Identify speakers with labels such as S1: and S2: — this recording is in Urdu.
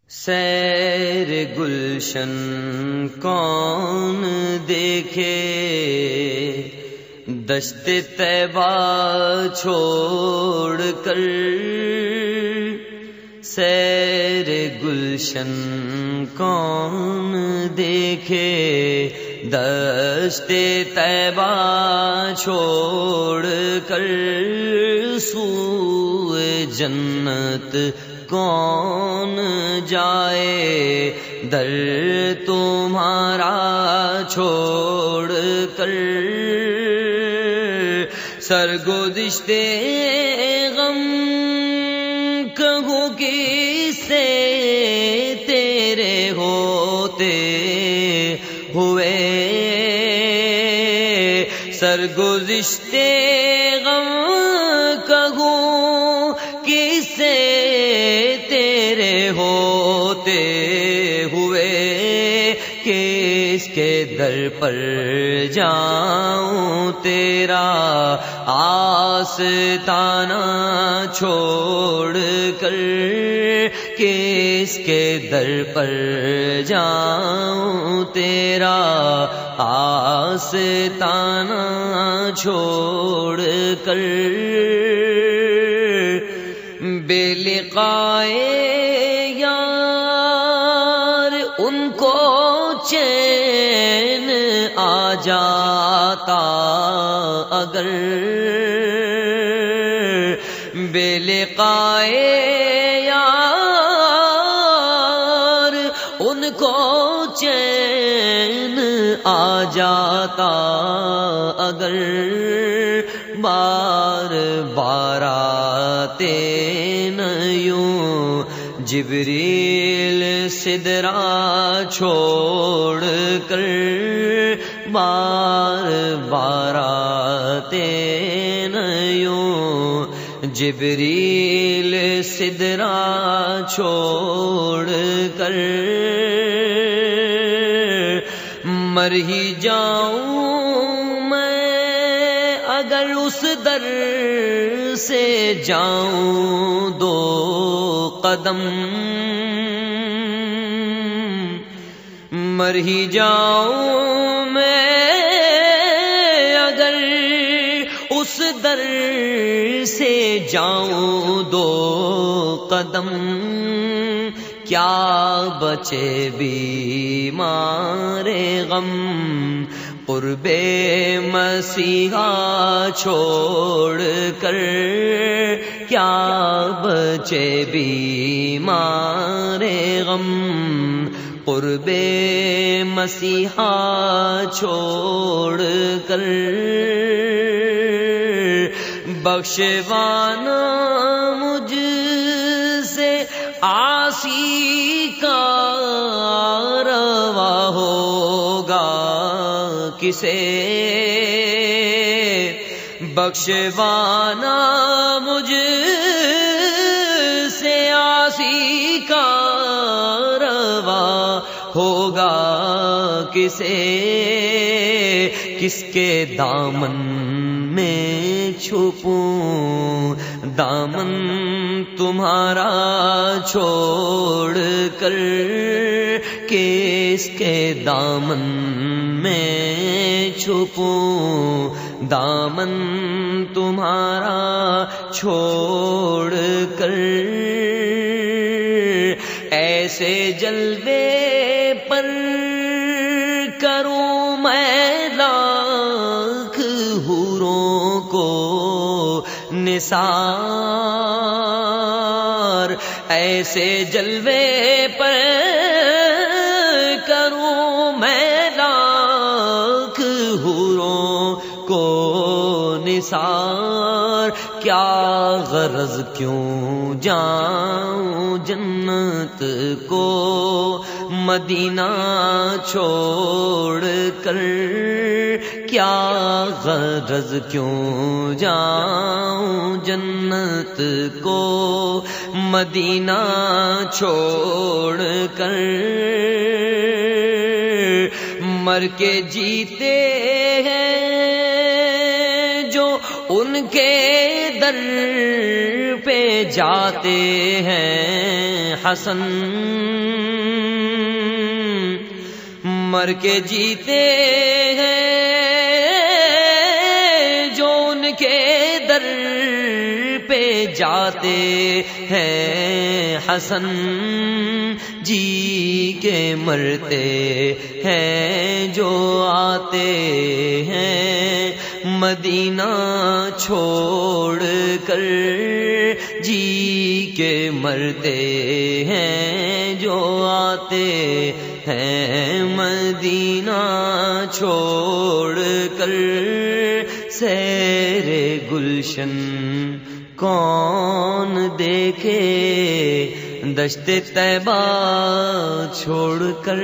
S1: سیر گلشن کون دیکھے، دشت طیبہ چھوڑ کر۔ سیر گلشن کون دیکھے، دشت طیبہ چھوڑ کر۔ سوئے جنت کون جائے، در تمہارا چھوڑ کر۔ سرگزشتے غم کہوں کس سے، تیرے ہوتے ہوئے۔ سرگزشتے غم کہوں کس سے، تیرے ہوتے ہوئے۔ کس کے در پر جاؤں، تیرا آستانہ چھوڑ کر۔ کس کے در پر جاؤں، تیرا آستانہ چھوڑ کر۔ بے لقائے یار ان کو چین آ جاتا اگر، بے لقائے یار ان کو چین آ جاتا اگر۔ بار بار آتے نہ یوں جبریل سدرا چھوڑ کر۔ بار بار آتے نہ یوں جبریل سدرا چھوڑ کر۔ مر ہی جاؤں میں اگر اس در سے جاؤں دو قدم، مر ہی جاؤں میں اگر اس در سے جاؤں دو قدم۔ کیا بچے بیمار غم، قرب مسیحا چھوڑ کر۔ کیا بچے بیمار غم، قرب مسیحا چھوڑ کر۔ بخشوانا مجھ سے عاصی کا روا ہوگا کسے، بخشوانا مجھ سے عاصی کا روا ہوگا کسے۔ کس کے دامن میں چھپوں، دامن تمہارا چھوڑ کر۔ کس کے دامن میں چھپوں، دامن تمہارا چھوڑ کر۔ ایسے جلوے پر کروں میں لاکھ حوروں کو نثار، ایسے جلوے پر کروں میں لاکھ حوروں کو نثار۔ کیا غرض کیوں جاؤں جنت کو مدینہ چھوڑ کر۔ کیا غرض کیوں جاؤں جنت کو مدینہ چھوڑ کر۔ مر کے جیتے ہیں جو ان کے در پہ جاتے ہیں حسن، مر کے جیتے ہیں جو ان کے در پہ جاتے ہیں حسن، جی کے مرتے ہیں جو آتے ہیں مدینہ چھوڑ کر، جی کے مرتے ہیں جو آتے ہیں مدینہ چھوڑ کر، سیر گلشن کون دیکھے دشت طیبہ چھوڑ کر۔